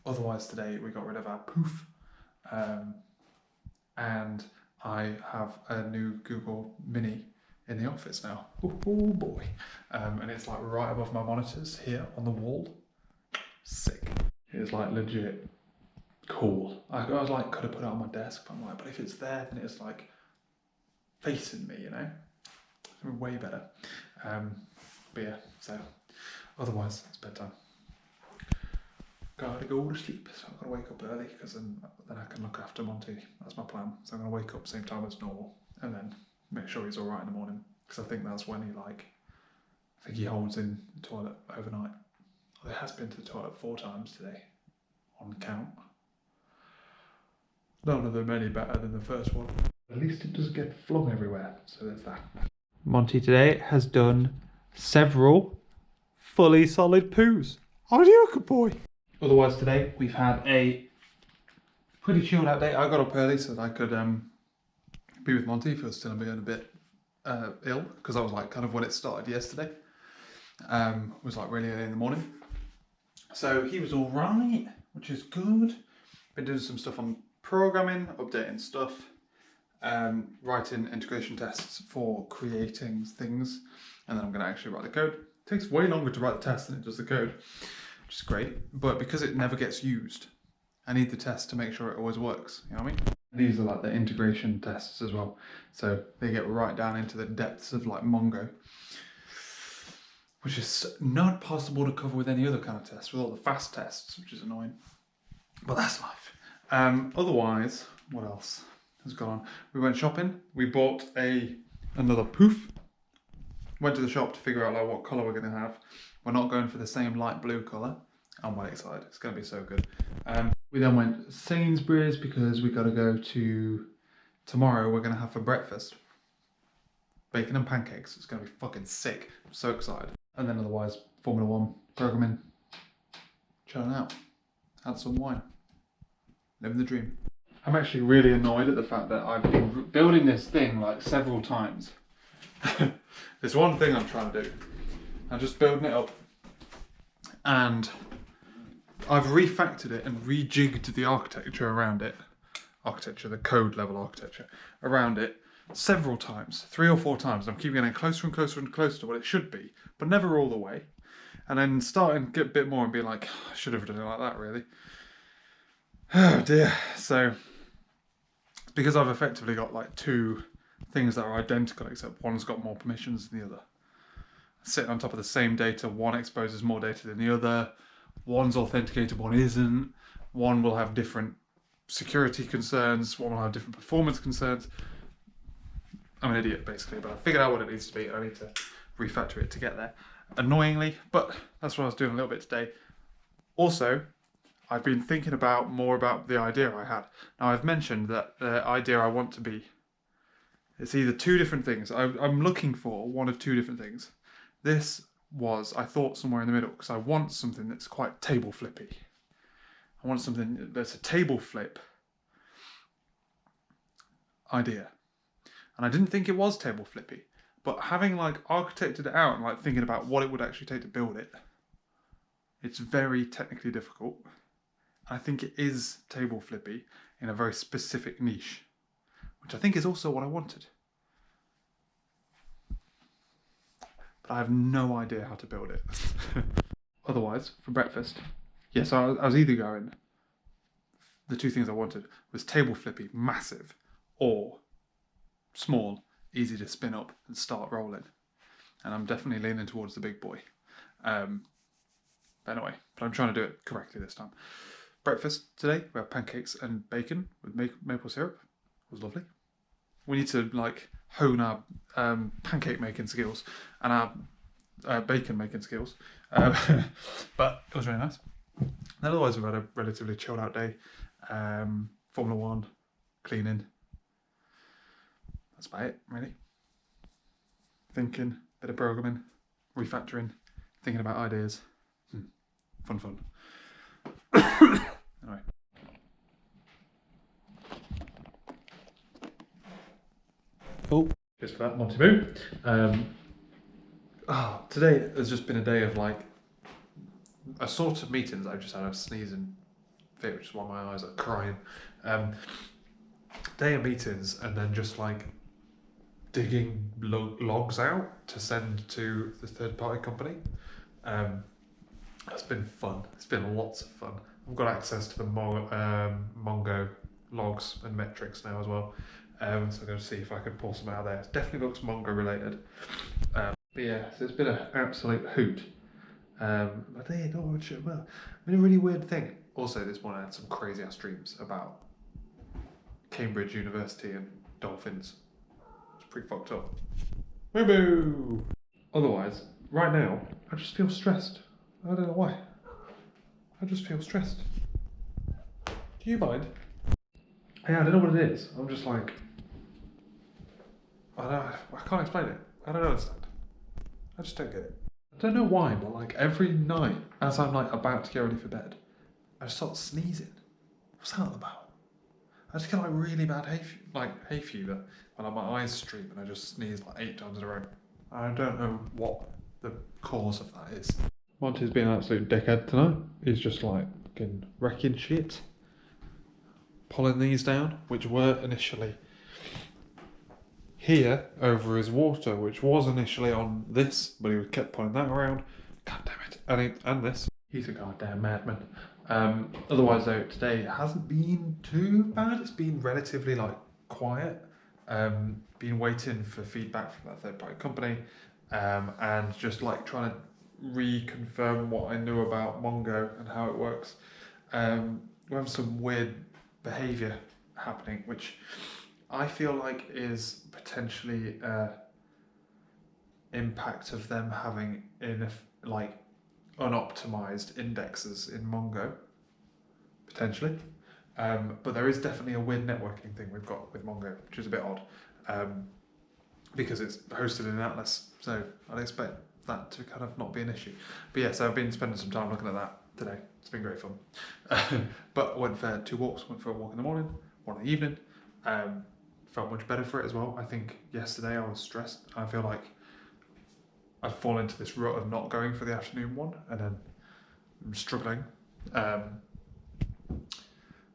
Otherwise today we got rid of our poof, and I have a new Google Mini in the office now. Oh boy. And it's like right above my monitors here on the wall. Sick. It's like legit cool. I was like, could have put it on my desk, but I'm like, but if it's there, then it's like facing me, you know? It's way better. But yeah, so otherwise it's bedtime. Gotta go to sleep, so I'm gonna wake up early because then I can look after Monty. That's my plan. So I'm gonna wake up same time as normal and then make sure he's all right in the morning because I think that's when I think he holds in the toilet overnight. Well, it has been to the toilet 4 times today on count. None of them any better than the first one. At least it doesn't get flung everywhere, so there's that. Monty today has done several fully solid poos. Are you a good boy? Otherwise today we've had a pretty chilled out day. I got up early so that I could be with Monty if he was still being a bit ill, because I was like kind of when it started yesterday. Was like really early in the morning. So he was all right, which is good. Been doing some stuff on programming, updating stuff, writing integration tests for creating things, and then I'm going to actually write the code. It takes way longer to write the test than it does the code, which is great, but because it never gets used, I need the test to make sure it always works, you know what I mean? These are like the integration tests as well, so they get right down into the depths of like Mongo, which is not possible to cover with any other kind of test, with all the fast tests, which is annoying, but that's life. Otherwise, what else has gone on? We went shopping, we bought another poof, went to the shop to figure out like what colour we're going to have. We're not going for the same light blue colour. I'm well excited, it's going to be so good. We then went Sainsbury's because we got to go to, tomorrow we're going to have for breakfast bacon and pancakes. It's going to be fucking sick, I'm so excited. And then otherwise, Formula 1, programming, chilling out, had some wine, living the dream. I'm actually really annoyed at the fact that I've been building this thing like several times. There's one thing I'm trying to do. I'm just building it up and I've refactored it and rejigged the architecture around it. The code level architecture around it several times, 3 or 4 times. I'm keeping getting closer and closer and closer to what it should be, but never all the way. And then starting to get a bit more and be like, I should have done it like that really. Oh dear. So, because I've effectively got like two things that are identical, except one's got more permissions than the other. Sitting on top of the same data, one exposes more data than the other. One's authenticated, one isn't. One will have different security concerns, one will have different performance concerns. I'm an idiot, basically, but I figured out what it needs to be. I need to refactor it to get there. Annoyingly, but that's what I was doing a little bit today. Also, I've been thinking more about the idea I had. Now, I've mentioned that the idea I want to be, it's either two different things. I'm looking for one of two different things. This was, I thought, somewhere in the middle, because I want something that's quite table flippy. I want something that's a table flip idea. And I didn't think it was table flippy, but having like architected it out and like thinking about what it would actually take to build it, it's very technically difficult. I think it is table flippy in a very specific niche, which I think is also what I wanted. But I have no idea how to build it. Otherwise, for breakfast, yes, I was either going, the two things I wanted was table flippy, massive, or small, easy to spin up and start rolling. And I'm definitely leaning towards the big boy. But anyway, but I'm trying to do it correctly this time. Breakfast today, we have pancakes and bacon with maple syrup. It was lovely. We need to like hone our pancake making skills and our bacon making skills. But it was really nice. And otherwise, we've had a relatively chilled out day. Formula One, cleaning. That's about it, really. Thinking, bit of programming, refactoring, thinking about ideas. Fun. Anyway. Oh, just for that, Monty Boo. Today has just been a day of like a sort of meetings. I've just had a sneezing fit, which is why my eyes are crying. Day of meetings, and then just like digging logs out to send to the third-party company. That's been fun. It's been lots of fun. I've got access to the Mongo logs and metrics now as well. So I'm going to see if I can pull some out of there. It definitely looks Mongo related. But yeah, so it's been an absolute hoot. But yeah, no, it's been a really weird thing. Also, this morning I had some crazy ass dreams about Cambridge University and dolphins. It's pretty fucked up. Boo boo! Otherwise, right now, I just feel stressed. I don't know why. I just feel stressed. Do you mind? Yeah, I don't know what it is. I'm just like, I can't explain it. I don't understand. I just don't get it. I don't know why, but like every night, as I'm like about to get ready for bed, I just start sneezing. What's that all about? I just get like really bad hay fever, and like my eyes stream, and I just sneeze like 8 times in a row. I don't know what the cause of that is. Monty's been an absolute dickhead tonight. He's just like fucking wrecking shit. Pulling these down, which were initially here over his water, which was initially on this, but he kept pulling that around. God damn it. And this. He's a goddamn madman. Otherwise though, today hasn't been too bad. It's been relatively like quiet. Been waiting for feedback from that third party company, and just like trying to reconfirm what I knew about Mongo and how it works. We have some weird behaviour happening, which I feel like is potentially impact of them having unoptimized indexes in Mongo, potentially. But there is definitely a weird networking thing we've got with Mongo, which is a bit odd, because it's hosted in Atlas, so I'd expect that to kind of not be an issue. But yeah, so I've been spending some time looking at that today. It's been great fun. But I went for 2 walks. Went for a walk in the morning, one in the evening. Felt much better for it as well. I think yesterday I was stressed. I feel like I'd fall into this rut of not going for the afternoon one, and then I'm struggling.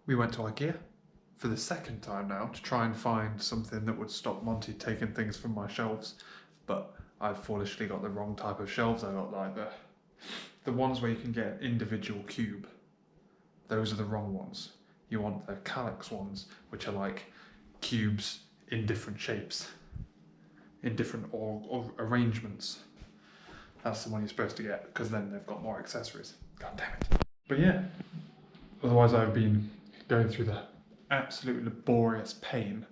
We went to IKEA for the second time now to try and find something that would stop Monty taking things from my shelves, but I've foolishly got the wrong type of shelves. I got like the ones where you can get an individual cube. Those are the wrong ones. you want the calyx ones, which are like cubes in different shapes, in different or arrangements. That's the one you're supposed to get, because then they've got more accessories. God damn it. But yeah, otherwise I've been going through the absolute laborious pain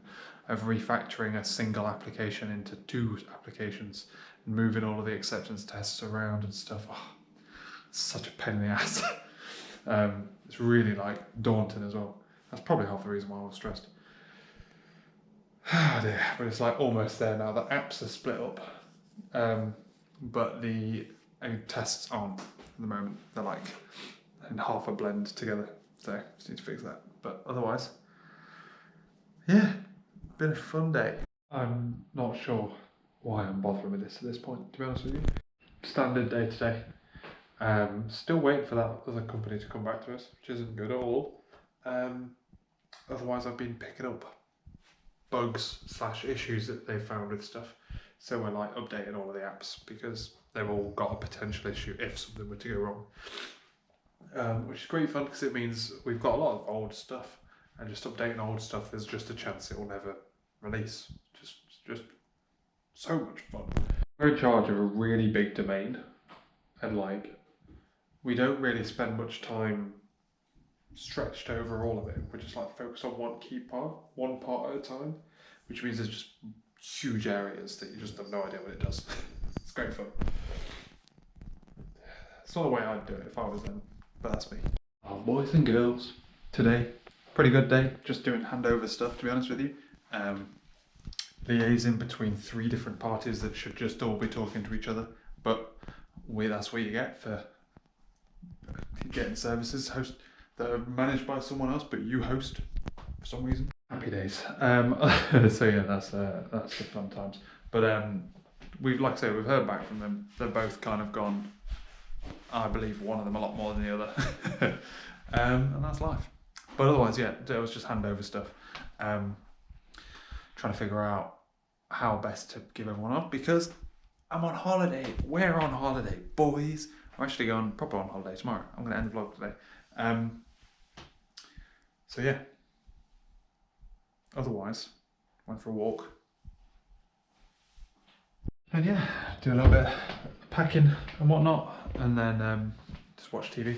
of refactoring a single application into 2 applications and moving all of the acceptance tests around and stuff. Oh, it's such a pain in the ass. It's really like daunting as well. That's probably half the reason why I was stressed. Oh dear, but it's like almost there now. The apps are split up, but the tests aren't at the moment. They're like in half a blend together, so just need to fix that. But otherwise, yeah, been a fun day. I'm not sure why I'm bothering with this at this point, to be honest with you. Standard day today. Still waiting for that other company to come back to us, which isn't good at all. Otherwise, I've been picking up bugs / issues that they found with stuff. So we're like updating all of the apps because they've all got a potential issue if something were to go wrong. Which is great fun because it means we've got a lot of old stuff, and just updating old stuff, there's just a chance it will never release. Just so much fun. We're in charge of a really big domain, and like we don't really spend much time stretched over all of it. We're just like focused on one part at a time, which means there's just huge areas that you just have no idea what it does. It's great fun. It's not the way I'd do it if I was them, but that's me. Oh, boys and girls, today, pretty good day. Just doing handover stuff, to be honest with you. Liaising between 3 different parties that should just all be talking to each other, but that's what you get for getting services that are managed by someone else, but you host for some reason. Happy days. So yeah, that's the fun times. But we've heard back from them. They're both kind of gone. I believe one of them a lot more than the other, and that's life. But otherwise, yeah, it was just handover stuff. Trying to figure out how best to give everyone up because I'm on holiday. We're on holiday, boys. I'm actually going proper on holiday tomorrow. I'm going to end the vlog today. So yeah. Otherwise, went for a walk. And yeah, do a little bit of packing and whatnot, and then just watch TV.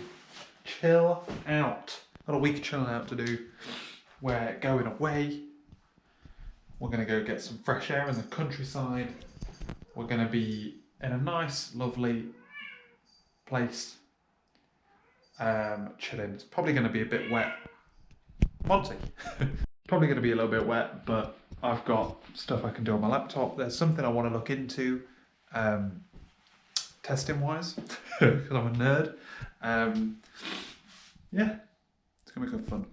Chill out. Got a week of chilling out to do. We're going away. We're going to go get some fresh air in the countryside. We're going to be in a nice, lovely place. Chilling. It's probably going to be a bit wet. Monty. Probably going to be a little bit wet, but I've got stuff I can do on my laptop. There's something I want to look into, testing wise, because I'm a nerd. Yeah, it's going to be good fun.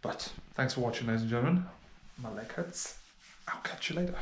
But thanks for watching, ladies and gentlemen. My leg hurts. I'll catch you later.